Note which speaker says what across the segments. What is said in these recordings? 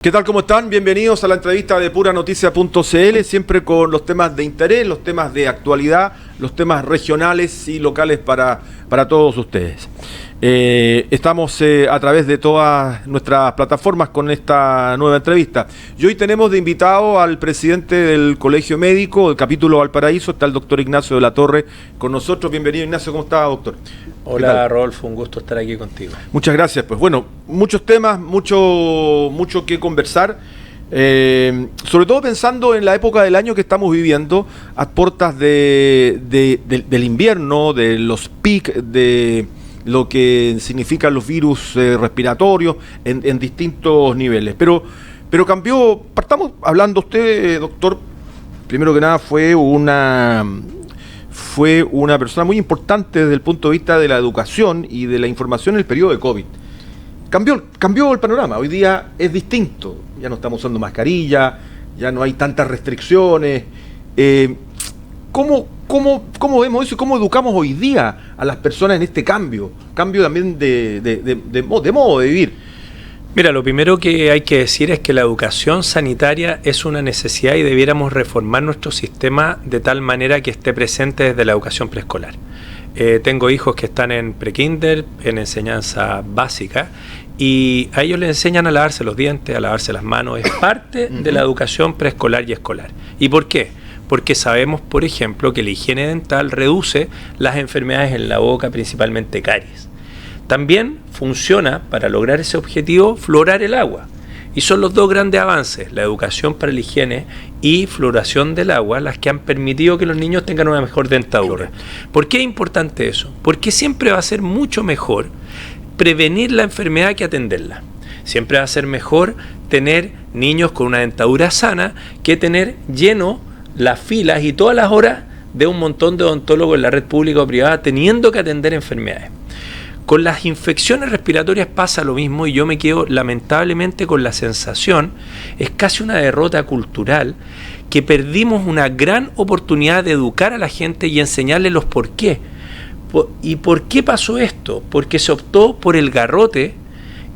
Speaker 1: ¿Qué tal? ¿Cómo están? Bienvenidos a la entrevista de Puranoticia.cl, siempre con los temas de interés, los temas de actualidad, los temas regionales y locales para todos ustedes. Estamos a través de todas nuestras plataformas con esta nueva entrevista. Y hoy tenemos de invitado al presidente del Colegio Médico, del capítulo Valparaíso, está el doctor Ignacio de la Torre con nosotros. Bienvenido, Ignacio, ¿cómo está, doctor?
Speaker 2: Hola, Rodolfo, un gusto estar aquí contigo.
Speaker 1: Muchas gracias. Pues bueno, muchos temas, mucho que conversar, sobre todo pensando en la época del año que estamos viviendo, a puertas del invierno, de los picos, de lo que significan los virus respiratorios en distintos niveles. Pero cambió, partamos hablando usted, doctor, primero que nada fue una persona muy importante desde el punto de vista de la educación y de la información en el periodo de COVID. Cambió el panorama, hoy día es distinto, ya no estamos usando mascarilla, ya no hay tantas restricciones. ¿Cómo vemos eso y cómo educamos hoy día a las personas en este cambio también de modo de vivir?
Speaker 2: Mira, lo primero que hay que decir es que la educación sanitaria es una necesidad y debiéramos reformar nuestro sistema de tal manera que esté presente desde la educación preescolar. Tengo hijos que están en prekinder, en enseñanza básica, y a ellos les enseñan a lavarse los dientes, a lavarse las manos. Es parte de la educación preescolar y escolar. ¿Y por qué? Porque sabemos, por ejemplo, que la higiene dental reduce las enfermedades en la boca, principalmente caries. También funciona, para lograr ese objetivo, fluorar el agua. Y son los dos grandes avances, la educación para la higiene y fluoración del agua, las que han permitido que los niños tengan una mejor dentadura. ¿Por qué es importante eso? Porque siempre va a ser mucho mejor prevenir la enfermedad que atenderla. Siempre va a ser mejor tener niños con una dentadura sana que tener lleno las filas y todas las horas de un montón de odontólogos en la red pública o privada teniendo que atender enfermedades. Con las infecciones respiratorias pasa lo mismo y yo me quedo lamentablemente con la sensación, es casi una derrota cultural, que perdimos una gran oportunidad de educar a la gente y enseñarle los por qué. ¿Y por qué pasó esto? Porque se optó por el garrote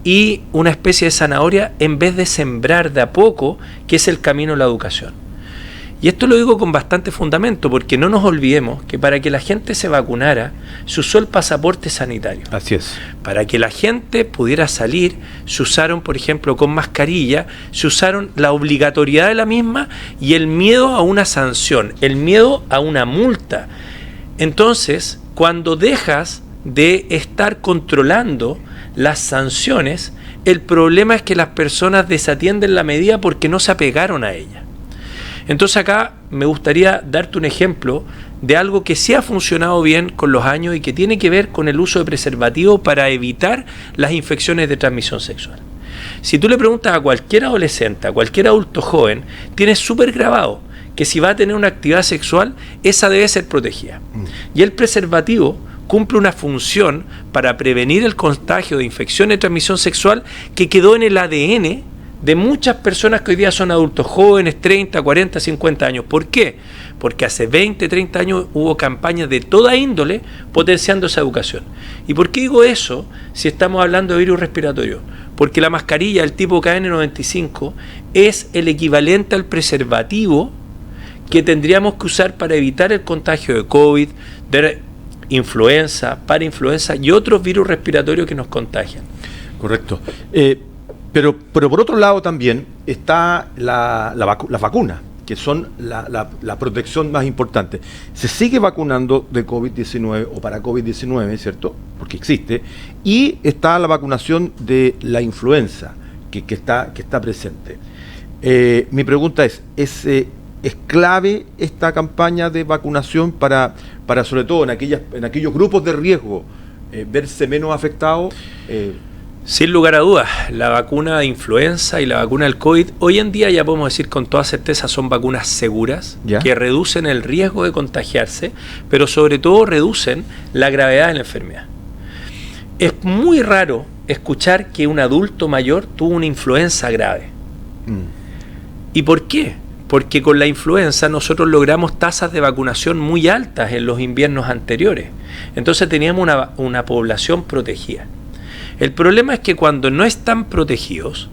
Speaker 2: y una especie de zanahoria en vez de sembrar de a poco, que es el camino de la educación. Y esto lo digo con bastante fundamento, porque no nos olvidemos que para que la gente se vacunara, se usó el pasaporte sanitario.
Speaker 1: Así es.
Speaker 2: Para que la gente pudiera salir, se usaron, por ejemplo, con mascarilla, se usaron la obligatoriedad de la misma y el miedo a una sanción, el miedo a una multa. Entonces, cuando dejas de estar controlando las sanciones, el problema es que las personas desatienden la medida porque no se apegaron a ella. Entonces acá me gustaría darte un ejemplo de algo que sí ha funcionado bien con los años y que tiene que ver con el uso de preservativos para evitar las infecciones de transmisión sexual. Si tú le preguntas a cualquier adolescente, a cualquier adulto joven, tienes súper grabado que si va a tener una actividad sexual, esa debe ser protegida. Y el preservativo cumple una función para prevenir el contagio de infecciones de transmisión sexual que quedó en el ADN de muchas personas que hoy día son adultos jóvenes, 30, 40, 50 años. ¿Por qué? Porque hace 20, 30 años hubo campañas de toda índole potenciando esa educación. ¿Y por qué digo eso si estamos hablando de virus respiratorio? Porque la mascarilla, el tipo KN95, es el equivalente al preservativo que tendríamos que usar para evitar el contagio de COVID, de influenza, parainfluenza y otros virus respiratorios que nos contagian.
Speaker 1: Correcto. Pero por otro lado también está la vacuna, que son la protección más importante. Se sigue vacunando de COVID-19 o para COVID-19, ¿cierto? Porque existe. Y está la vacunación de la influenza, que está presente. Mi pregunta ¿es clave esta campaña de vacunación para sobre todo en aquellos grupos de riesgo verse menos afectados?
Speaker 2: Sin lugar a dudas, la vacuna de influenza y la vacuna del COVID, hoy en día ya podemos decir con toda certeza son vacunas seguras, ¿ya?, que reducen el riesgo de contagiarse, pero sobre todo reducen la gravedad de la enfermedad. Es muy raro escuchar que un adulto mayor tuvo una influenza grave. ¿Y por qué? Porque con la influenza nosotros logramos tasas de vacunación muy altas en los inviernos anteriores. Entonces teníamos una población protegida. El problema es que cuando no están protegidos,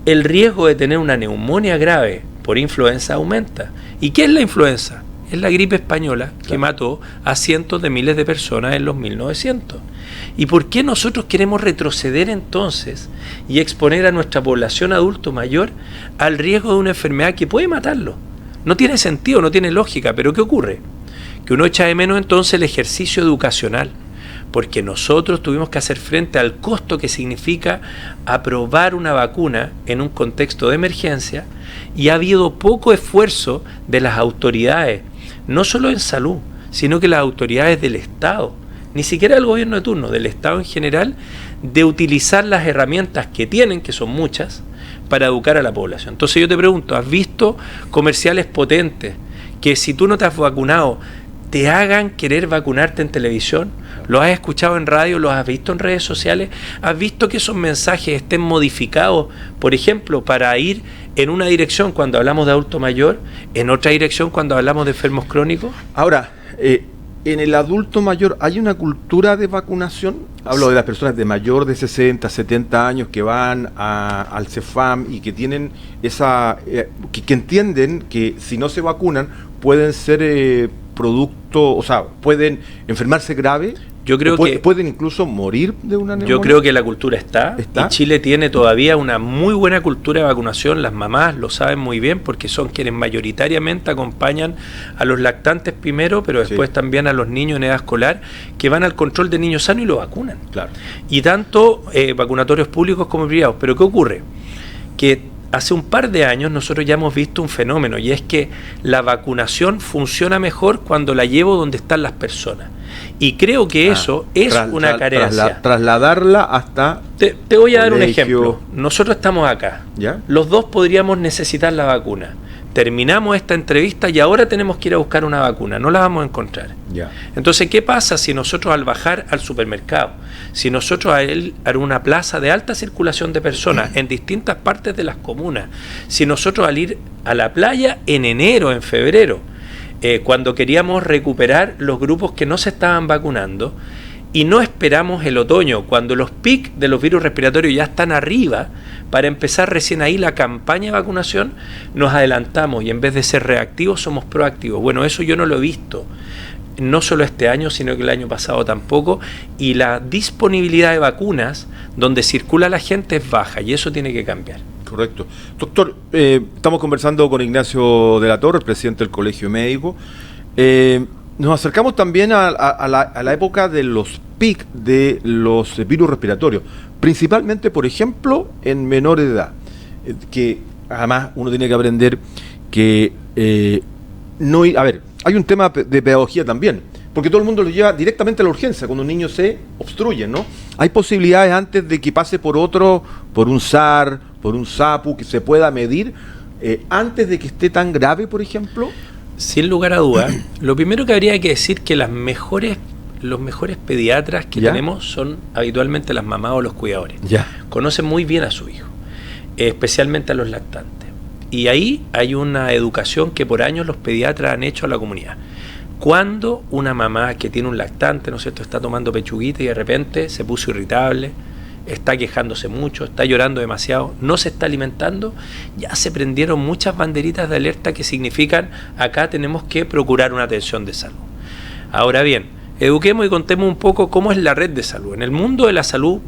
Speaker 2: el riesgo de tener una neumonía grave por influenza aumenta. ¿Y qué es la influenza? Es la gripe española que mató a cientos de miles de personas en los 1900. ¿Y por qué nosotros queremos retroceder entonces y exponer a nuestra población adulto mayor al riesgo de una enfermedad que puede matarlo? No tiene sentido, no tiene lógica, pero ¿qué ocurre? Que uno echa de menos entonces el ejercicio educacional, porque nosotros tuvimos que hacer frente al costo que significa aprobar una vacuna en un contexto de emergencia, y ha habido poco esfuerzo de las autoridades, no solo en salud, sino que las autoridades del Estado, ni siquiera del gobierno de turno, del Estado en general, de utilizar las herramientas que tienen, que son muchas, para educar a la población. Entonces yo te pregunto, ¿has visto comerciales potentes que si tú no te has vacunado te hagan querer vacunarte en televisión? ¿Lo has escuchado en radio? ¿Lo has visto en redes sociales? ¿Has visto que esos mensajes estén modificados, por ejemplo, para ir en una dirección cuando hablamos de adulto mayor, en otra dirección cuando hablamos de enfermos crónicos?
Speaker 1: Ahora, en el adulto mayor, ¿hay una cultura de vacunación? Hablo de las personas de mayor de 60, 70 años que van al CEFAM y que tienen que entienden que si no se vacunan pueden ser producto, o sea, pueden enfermarse grave.
Speaker 2: Yo creo que
Speaker 1: pueden incluso morir de una neumonía.
Speaker 2: Yo creo que la cultura está, y Chile tiene todavía una muy buena cultura de vacunación. Las mamás lo saben muy bien porque son quienes mayoritariamente acompañan a los lactantes primero, pero después también a los niños en edad escolar, que van al control de niños sanos y lo vacunan.
Speaker 1: Claro.
Speaker 2: Y tanto vacunatorios públicos como privados. Pero ¿qué ocurre? Que hace un par de años nosotros ya hemos visto un fenómeno, y es que la vacunación funciona mejor cuando la llevo donde están las personas. Y creo que eso es una carencia.
Speaker 1: Trasladarla hasta...
Speaker 2: Te voy a dar un ejemplo. Nosotros estamos acá.
Speaker 1: ¿Ya?
Speaker 2: Los dos podríamos necesitar la vacuna. Terminamos esta entrevista y ahora tenemos que ir a buscar una vacuna. No la vamos a encontrar.
Speaker 1: Ya.
Speaker 2: Entonces, ¿qué pasa si nosotros al bajar al supermercado, si nosotros a una plaza de alta circulación de personas en distintas partes de las comunas, si nosotros al ir a la playa en enero, en febrero, cuando queríamos recuperar los grupos que no se estaban vacunando, y no esperamos el otoño, cuando los pics de los virus respiratorios ya están arriba, para empezar recién ahí la campaña de vacunación, nos adelantamos y en vez de ser reactivos somos proactivos? Bueno, eso yo no lo he visto, no solo este año, sino que el año pasado tampoco, y la disponibilidad de vacunas donde circula la gente es baja, y eso tiene que cambiar.
Speaker 1: Correcto. Doctor, estamos conversando con Ignacio de la Torre, presidente del Colegio Médico. Nos acercamos también a la época de los pics de los virus respiratorios, principalmente, por ejemplo, en menores de edad, que además uno tiene que aprender que hay un tema de pedagogía también, porque todo el mundo lo lleva directamente a la urgencia cuando un niño se obstruye, ¿no? Hay posibilidades antes de que pase por un SAR, por un SAPU, que se pueda medir antes de que esté tan grave, por ejemplo.
Speaker 2: Sin lugar a dudas, lo primero que habría que decir que los mejores pediatras que tenemos son habitualmente las mamás o los cuidadores. Conocen muy bien a su hijo, especialmente a los lactantes. Y ahí hay una educación que por años los pediatras han hecho a la comunidad. Cuando una mamá que tiene un lactante, ¿no es cierto?, está tomando pechuguita y de repente se puso irritable, está quejándose mucho, está llorando demasiado, no se está alimentando, ya se prendieron muchas banderitas de alerta que significan acá tenemos que procurar una atención de salud. Ahora bien, eduquemos y contemos un poco cómo es la red de salud. En el mundo de la salud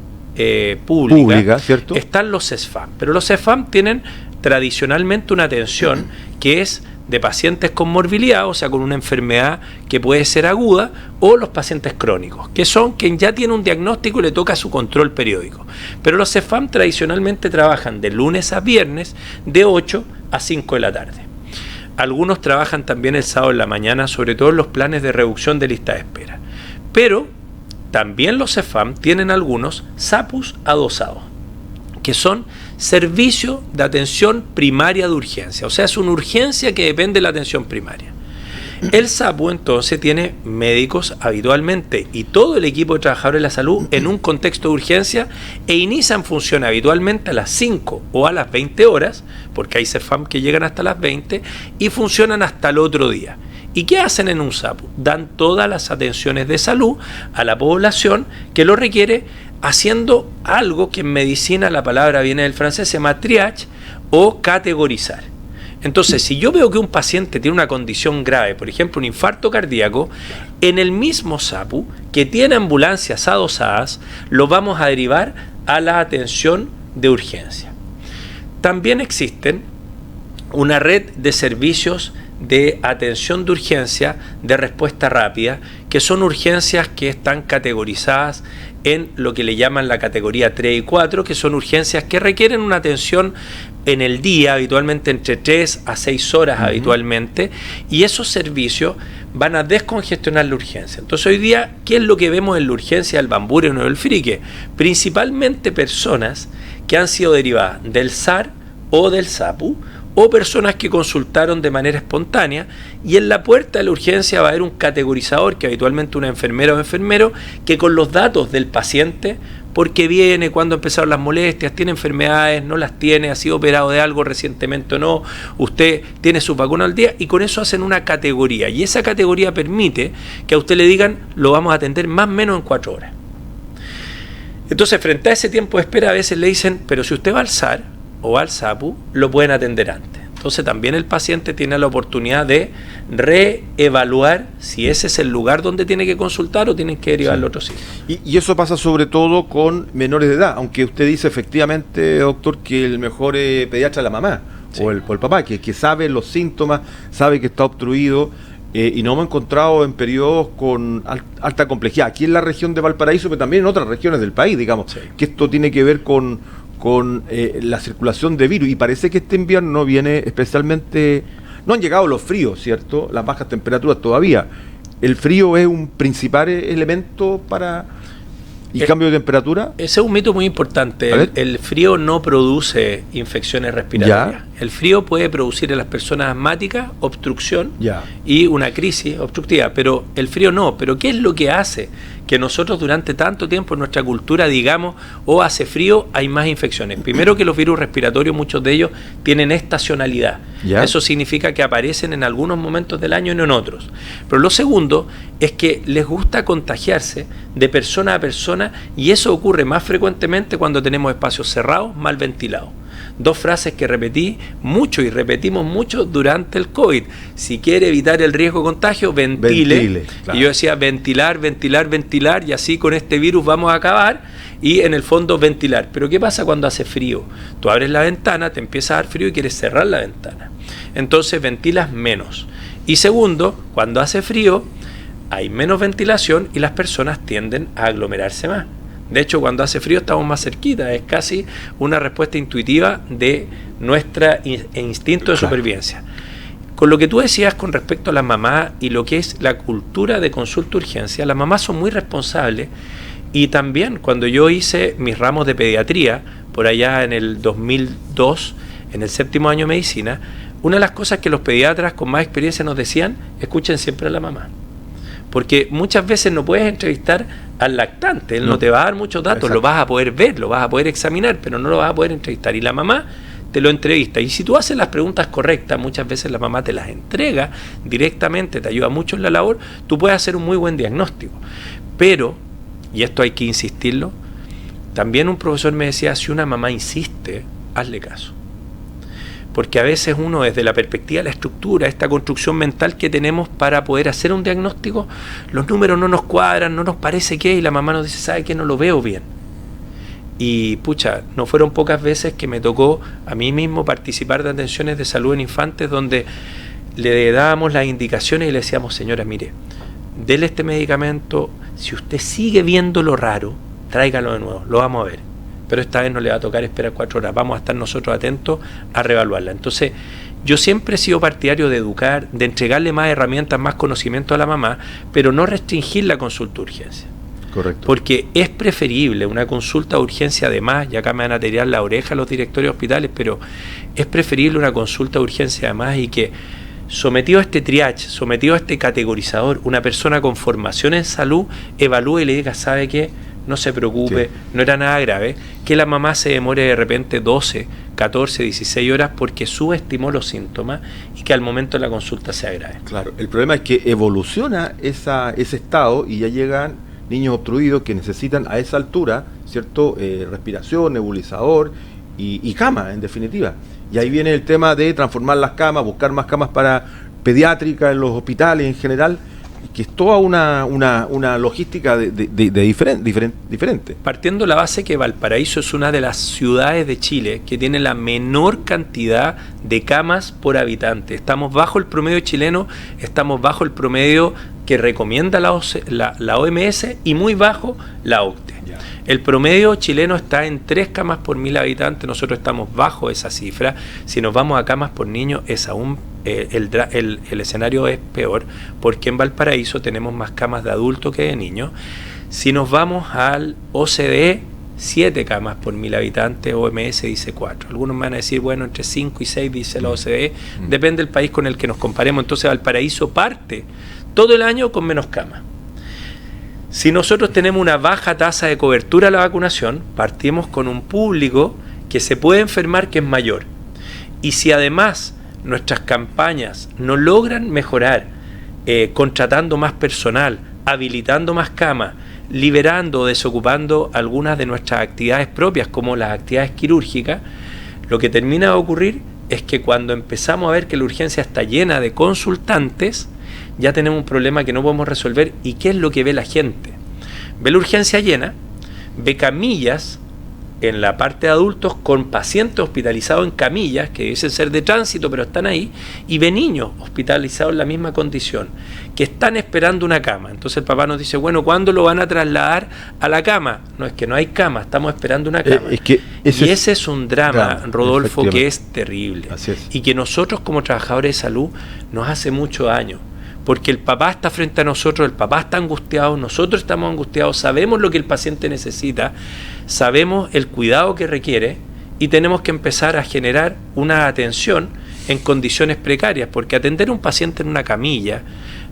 Speaker 2: pública, ¿cierto?, están los CESFAM, pero los CESFAM tienen tradicionalmente una atención que es de pacientes con morbilidad, o sea, con una enfermedad que puede ser aguda, o los pacientes crónicos, que son quien ya tiene un diagnóstico y le toca su control periódico. Pero los CEFAM tradicionalmente trabajan de lunes a viernes de 8 a 5 de la tarde. Algunos trabajan también el sábado en la mañana, sobre todo en los planes de reducción de lista de espera. Pero también los CEFAM tienen algunos SAPUs adosados, que son servicios de atención primaria de urgencia, o sea, es una urgencia que depende de la atención primaria. El SAPU entonces tiene médicos habitualmente y todo el equipo de trabajadores de la salud en un contexto de urgencia e inician función habitualmente a las 5 o a las 20 horas, porque hay CEFAM que llegan hasta las 20 y funcionan hasta el otro día. ¿Y qué hacen en un SAPU? Dan todas las atenciones de salud a la población que lo requiere haciendo algo que en medicina la palabra viene del francés, se llama triage o categorizar. Entonces, si yo veo que un paciente tiene una condición grave, por ejemplo, un infarto cardíaco, en el mismo SAPU, que tiene ambulancias adosadas, lo vamos a derivar a la atención de urgencia. También existen una red de servicios de atención de urgencia, de respuesta rápida, que son urgencias que están categorizadas en lo que le llaman la categoría 3 y 4, que son urgencias que requieren una atención en el día, habitualmente entre 3 a 6 horas habitualmente, y esos servicios van a descongestionar la urgencia. Entonces hoy día, ¿qué es lo que vemos en la urgencia del Bambúreno o del Frique? Principalmente personas que han sido derivadas del SAR o del SAPU, o personas que consultaron de manera espontánea, y en la puerta de la urgencia va a haber un categorizador, que habitualmente una enfermera o enfermero, que con los datos del paciente, por qué viene, cuándo empezaron las molestias, tiene enfermedades, no las tiene, ha sido operado de algo recientemente o no, usted tiene su vacuna al día, y con eso hacen una categoría, y esa categoría permite que a usted le digan, lo vamos a atender más o menos en 4 horas. Entonces, frente a ese tiempo de espera, a veces le dicen, pero si usted va al SAR o al SAPU, lo pueden atender antes. Entonces también el paciente tiene la oportunidad de reevaluar si ese es el lugar donde tiene que consultar o tienen que derivarlo a otro sitio.
Speaker 1: Y eso pasa sobre todo con menores de edad, aunque usted dice efectivamente, doctor, que el mejor pediatra es la mamá o el papá, que sabe los síntomas, sabe que está obstruido, y nos hemos encontrado en periodos con alta complejidad, aquí en la región de Valparaíso, pero también en otras regiones del país, digamos, que esto tiene que ver con la circulación de virus, y parece que este invierno viene especialmente, no han llegado los fríos, ¿cierto?, las bajas temperaturas todavía. ¿El frío es un principal elemento para el cambio de temperatura?
Speaker 2: Ese es un mito muy importante. El frío no produce infecciones respiratorias. El frío puede producir en las personas asmáticas obstrucción y una crisis obstructiva, pero el frío no. Pero ¿qué es lo que hace que nosotros durante tanto tiempo en nuestra cultura digamos, hace frío, hay más infecciones? Primero, que los virus respiratorios, muchos de ellos tienen estacionalidad. Eso significa que aparecen en algunos momentos del año y no en otros. Pero lo segundo es que les gusta contagiarse de persona a persona, y eso ocurre más frecuentemente cuando tenemos espacios cerrados, mal ventilados. 2 frases que repetí mucho y repetimos mucho durante el COVID. Si quiere evitar el riesgo de contagio, ventile. Claro. Y yo decía ventilar, ventilar, ventilar, y así con este virus vamos a acabar, y en el fondo ventilar. Pero ¿qué pasa cuando hace frío? Tú abres la ventana, te empieza a dar frío y quieres cerrar la ventana. Entonces ventilas menos. Y segundo, cuando hace frío hay menos ventilación y las personas tienden a aglomerarse más. De hecho, cuando hace frío estamos más cerquita, es casi una respuesta intuitiva de nuestro instinto de supervivencia. Con lo que tú decías con respecto a las mamás y lo que es la cultura de consulta urgencia, las mamás son muy responsables, y también cuando yo hice mis ramos de pediatría, por allá en el 2002, en el 7º año de medicina, una de las cosas que los pediatras con más experiencia nos decían, escuchen siempre a la mamá. Porque muchas veces no puedes entrevistar al lactante, él no te va a dar muchos datos, lo vas a poder ver, lo vas a poder examinar, pero no lo vas a poder entrevistar. Y la mamá te lo entrevista. Y si tú haces las preguntas correctas, muchas veces la mamá te las entrega directamente, te ayuda mucho en la labor, tú puedes hacer un muy buen diagnóstico. Pero, y esto hay que insistirlo, también un profesor me decía, si una mamá insiste, hazle caso. Porque a veces uno, desde la perspectiva de la estructura, esta construcción mental que tenemos para poder hacer un diagnóstico, los números no nos cuadran, no nos parece que, y la mamá nos dice, ¿sabe qué? No lo veo bien. Y pucha, no fueron pocas veces que me tocó a mí mismo participar de atenciones de salud en infantes donde le dábamos las indicaciones y le decíamos, señora, mire, dele este medicamento, si usted sigue viendo lo raro, tráigalo de nuevo, lo vamos a ver. Pero esta vez no le va a tocar esperar 4 horas, vamos a estar nosotros atentos a reevaluarla. Entonces, yo siempre he sido partidario de educar, de entregarle más herramientas, más conocimiento a la mamá, pero no restringir la consulta de urgencia.
Speaker 1: Correcto.
Speaker 2: Porque es preferible una consulta de urgencia, además, y acá me van a tirar la oreja los directores de hospitales, pero es preferible una consulta de urgencia además, y que sometido a este triage, sometido a este categorizador, una persona con formación en salud evalúe y le diga, ¿sabe qué? No se preocupe, no era nada grave, que la mamá se demore de repente 12, 14, 16 horas porque subestimó los síntomas y que al momento de la consulta sea grave.
Speaker 1: Claro, el problema es que evoluciona ese estado y ya llegan niños obstruidos que necesitan a esa altura ¿cierto? Respiración, nebulizador y cama, en definitiva. Y ahí viene el tema de transformar las camas, buscar más camas para pediátrica en los hospitales en general, que es toda una logística diferente.
Speaker 2: Partiendo de la base que Valparaíso es una de las ciudades de Chile que tiene la menor cantidad de camas por habitante. Estamos bajo el promedio chileno, estamos bajo el promedio que recomienda la OMS y muy bajo la OCDE. El promedio chileno está en 3 camas por 1000 habitantes, nosotros estamos bajo esa cifra. Si nos vamos a camas por niño, es aún el escenario es peor, porque en Valparaíso tenemos más camas de adultos que de niños. Si nos vamos al OCDE, 7 camas por 1000 habitantes, OMS dice 4. Algunos me van a decir, bueno, entre 5 y 6 dice la OCDE, depende del país con el que nos comparemos. Entonces Valparaíso parte todo el año con menos camas. Si nosotros tenemos una baja tasa de cobertura a la vacunación, partimos con un público que se puede enfermar que es mayor. Y si además nuestras campañas no logran mejorar, contratando más personal, habilitando más camas, liberando o desocupando algunas de nuestras actividades propias, como las actividades quirúrgicas, lo que termina de ocurrir es que cuando empezamos a ver que la urgencia está llena de consultantes, ya tenemos un problema que no podemos resolver. ¿Y qué es lo que ve la gente? Ve la urgencia llena, ve camillas en la parte de adultos con pacientes hospitalizados en camillas, que deben ser de tránsito, pero están ahí, y ve niños hospitalizados en la misma condición, que están esperando una cama. Entonces el papá nos dice, bueno, ¿cuándo lo van a trasladar a la cama? No, es que no hay cama, estamos esperando una cama. Ese es un drama, Rodolfo, que es terrible.
Speaker 1: Así es.
Speaker 2: Y que nosotros como trabajadores de salud nos hace mucho daño. Porque el papá está frente a nosotros, el papá está angustiado, nosotros estamos angustiados, sabemos lo que el paciente necesita, sabemos el cuidado que requiere y tenemos que empezar a generar una atención en condiciones precarias, porque atender a un paciente en una camilla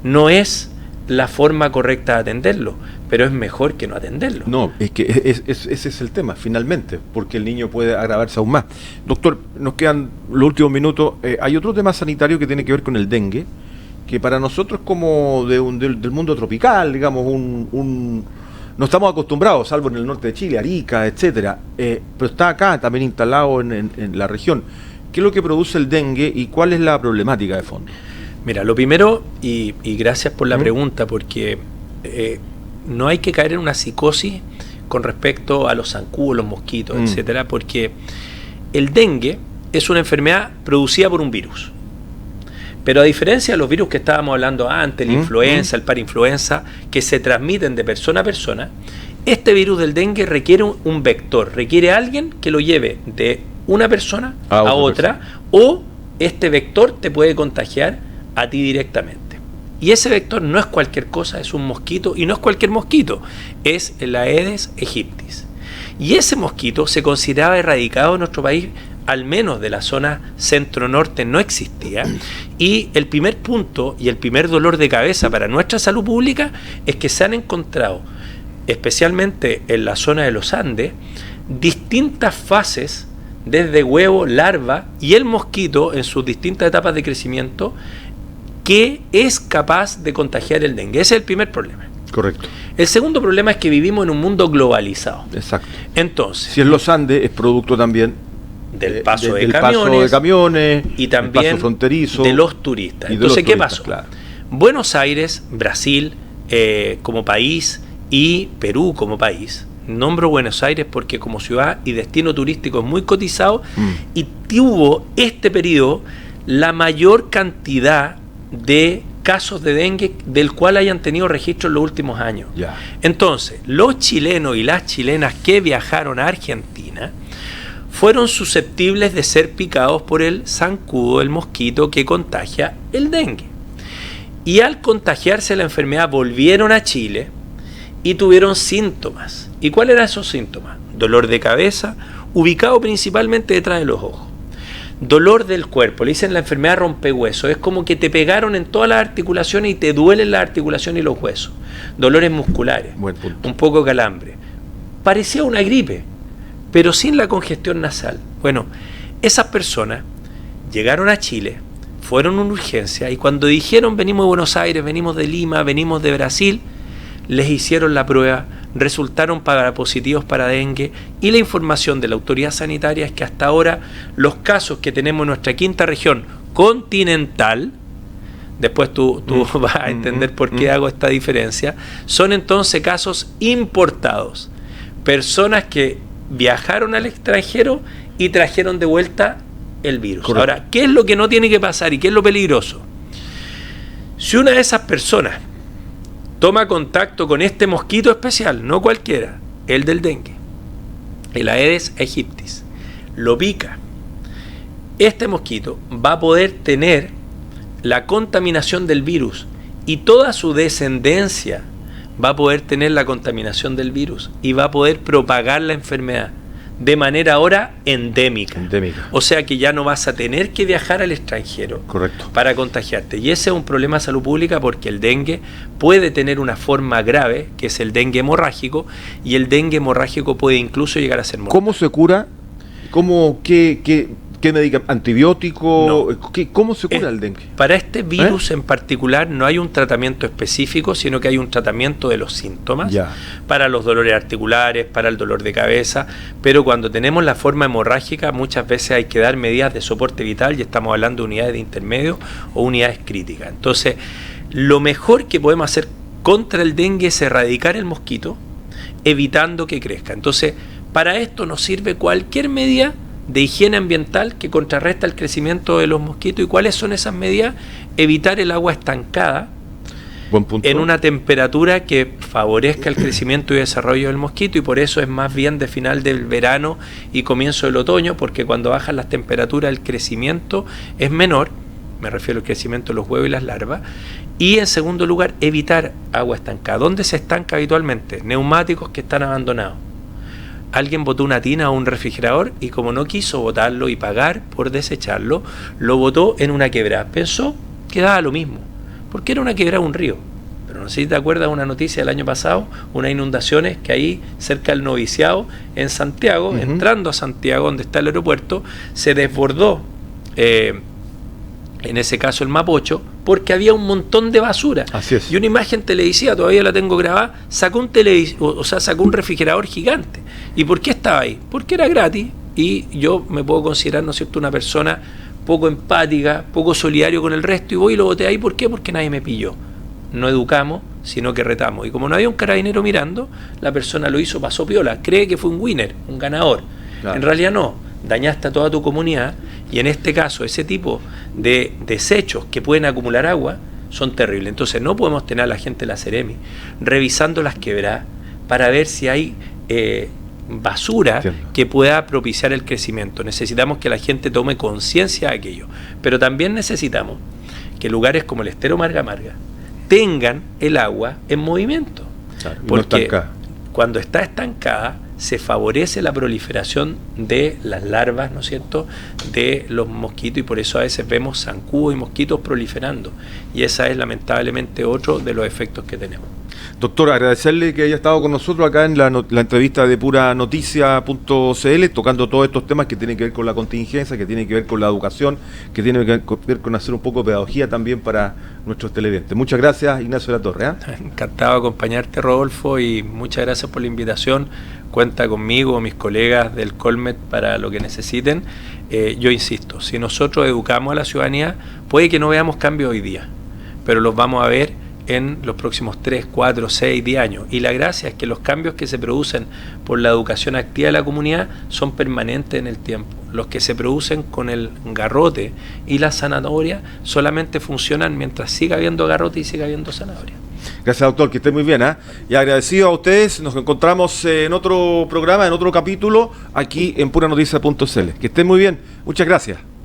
Speaker 2: no es la forma correcta de atenderlo, pero es mejor que no atenderlo.
Speaker 1: No, es que ese es el tema, finalmente, porque el niño puede agravarse aún más. Doctor, nos quedan los últimos minutos. Hay otro tema sanitario que tiene que ver con el dengue, que para nosotros como del mundo tropical, digamos, no estamos acostumbrados, salvo en el norte de Chile, Arica, etcétera, pero está acá también instalado en la región. ¿Qué es lo que produce el dengue y cuál es la problemática de fondo?
Speaker 2: Mira, lo primero, y gracias por la pregunta, porque no hay que caer en una psicosis con respecto a los zancudos, los mosquitos, etcétera, porque el dengue es una enfermedad producida por un virus. Pero a diferencia de los virus que estábamos hablando antes, la influenza, el parainfluenza, que se transmiten de persona a persona, este virus del dengue requiere un vector, requiere a alguien que lo lleve de una persona a otra, o este vector te puede contagiar a ti directamente. Y ese vector no es cualquier cosa, es un mosquito, y no es cualquier mosquito, es el Aedes aegypti. Y ese mosquito se consideraba erradicado en nuestro país, al menos de la zona centro-norte no existía, y el primer punto y el primer dolor de cabeza para nuestra salud pública es que se han encontrado, especialmente en la zona de los Andes, distintas fases, desde huevo, larva y el mosquito en sus distintas etapas de crecimiento, que es capaz de contagiar el dengue. Ese es el primer problema.
Speaker 1: Correcto.
Speaker 2: El segundo problema es que vivimos en un mundo globalizado.
Speaker 1: Exacto.
Speaker 2: Entonces,
Speaker 1: si en los Andes es producto también
Speaker 2: del paso de
Speaker 1: camiones
Speaker 2: y también
Speaker 1: el paso fronterizo
Speaker 2: de los turistas. Entonces, ¿qué pasó? Claro. Buenos Aires, Brasil como país y Perú como país. Nombro Buenos Aires porque como ciudad y destino turístico es muy cotizado y tuvo este periodo la mayor cantidad de casos de dengue del cual hayan tenido registro en los últimos años.
Speaker 1: Yeah.
Speaker 2: Entonces, los chilenos y las chilenas que viajaron a Argentina fueron susceptibles de ser picados por el zancudo, el mosquito que contagia el dengue. Y al contagiarse la enfermedad volvieron a Chile y tuvieron síntomas. ¿Y cuáles eran esos síntomas? Dolor de cabeza, ubicado principalmente detrás de los ojos. Dolor del cuerpo, le dicen la enfermedad rompehuesos, es como que te pegaron en todas las articulaciones y te duelen las articulaciones y los huesos. Dolores musculares, un poco de calambre. Parecía una gripe, pero sin la congestión nasal. Bueno, esas personas llegaron a Chile, fueron a una urgencia y cuando dijeron venimos de Buenos Aires, venimos de Lima, venimos de Brasil, les hicieron la prueba, resultaron positivos para dengue, y la información de la autoridad sanitaria es que hasta ahora los casos que tenemos en nuestra quinta región continental, después tú vas a entender por qué hago esta diferencia, son entonces casos importados, personas que viajaron al extranjero y trajeron de vuelta el virus.
Speaker 1: Correcto.
Speaker 2: Ahora, ¿qué es lo que no tiene que pasar y qué es lo peligroso? Si una de esas personas toma contacto con este mosquito especial, no cualquiera, el del dengue, el Aedes aegyptis, lo pica, este mosquito va a poder tener la contaminación del virus y toda su descendencia va a poder tener la contaminación del virus y va a poder propagar la enfermedad de manera ahora endémica. O sea que ya no vas a tener que viajar al extranjero.
Speaker 1: Correcto.
Speaker 2: Para contagiarte. Y ese es un problema de salud pública porque el dengue puede tener una forma grave, que es el dengue hemorrágico, y el dengue hemorrágico puede incluso llegar a ser mortal.
Speaker 1: ¿Cómo se cura? ¿Qué medica? ¿Antibiótico?
Speaker 2: No.
Speaker 1: ¿Cómo se cura el dengue?
Speaker 2: Para este virus en particular no hay un tratamiento específico, sino que hay un tratamiento de los síntomas, para los dolores articulares, para el dolor de cabeza, pero cuando tenemos la forma hemorrágica muchas veces hay que dar medidas de soporte vital y estamos hablando de unidades de intermedio o unidades críticas. Entonces, lo mejor que podemos hacer contra el dengue es erradicar el mosquito, evitando que crezca. Entonces, para esto nos sirve cualquier medida de higiene ambiental que contrarresta el crecimiento de los mosquitos. ¿Y cuáles son esas medidas? Evitar el agua estancada.
Speaker 1: Buen punto.
Speaker 2: En una temperatura que favorezca el crecimiento y desarrollo del mosquito, y por eso es más bien de final del verano y comienzo del otoño, porque cuando bajan las temperaturas el crecimiento es menor, me refiero al crecimiento de los huevos y las larvas. Y en segundo lugar, evitar agua estancada. ¿Dónde se estanca habitualmente? Neumáticos que están abandonados. Alguien botó una tina o un refrigerador y como no quiso botarlo y pagar por desecharlo, lo botó en una quebrada. Pensó que daba lo mismo, porque era una quebrada, un río. Pero no sé si te acuerdas de una noticia del año pasado, unas inundaciones que ahí cerca del Noviciado, en Santiago, entrando a Santiago, donde está el aeropuerto, se desbordó, en ese caso el Mapocho, porque había un montón de basura.
Speaker 1: Así es.
Speaker 2: Y una imagen televisiva, todavía la tengo grabada, sacó un refrigerador gigante. ¿Y por qué estaba ahí? Porque era gratis, y yo me puedo considerar, ¿no es cierto?, una persona poco empática, poco solidario con el resto, y voy y lo boté ahí. ¿Por qué? Porque nadie me pilló. No educamos, sino que retamos. Y como no había un carabinero mirando, la persona lo hizo, pasó piola, cree que fue un winner, un ganador. Claro. En realidad no, dañaste a toda tu comunidad, y en este caso ese tipo de desechos que pueden acumular agua son terribles. Entonces no podemos tener a la gente de la Seremi revisando las quebradas para ver si hay basura que pueda propiciar el crecimiento. Necesitamos que la gente tome conciencia de aquello, pero también necesitamos que lugares como el estero Marga Marga tengan el agua en movimiento, claro, porque no cuando está estancada se favorece la proliferación de las larvas, ¿no es cierto?, de los mosquitos, y por eso a veces vemos zancudos y mosquitos proliferando, y esa es lamentablemente otro de los efectos que tenemos.
Speaker 1: Doctor, agradecerle que haya estado con nosotros acá en la entrevista de PuraNoticia.cl, tocando todos estos temas que tienen que ver con la contingencia, que tienen que ver con la educación, que tienen que ver con hacer un poco de pedagogía también para nuestros televidentes. Muchas gracias, Ignacio Latorre.
Speaker 2: Encantado de acompañarte, Rodolfo, y muchas gracias por la invitación. Cuenta conmigo, mis colegas del Colmet, para lo que necesiten. Yo insisto, si nosotros educamos a la ciudadanía, puede que no veamos cambios hoy día, pero los vamos a ver en los próximos 3, 4, 6, 10 años. Y la gracia es que los cambios que se producen por la educación activa de la comunidad son permanentes en el tiempo. Los que se producen con el garrote y la zanahoria solamente funcionan mientras siga habiendo garrote y siga habiendo zanahoria.
Speaker 1: Gracias, doctor, que esté muy bien. Y agradecido a ustedes, nos encontramos en otro programa, en otro capítulo, aquí en PuraNoticia.cl. Que estén muy bien, muchas gracias.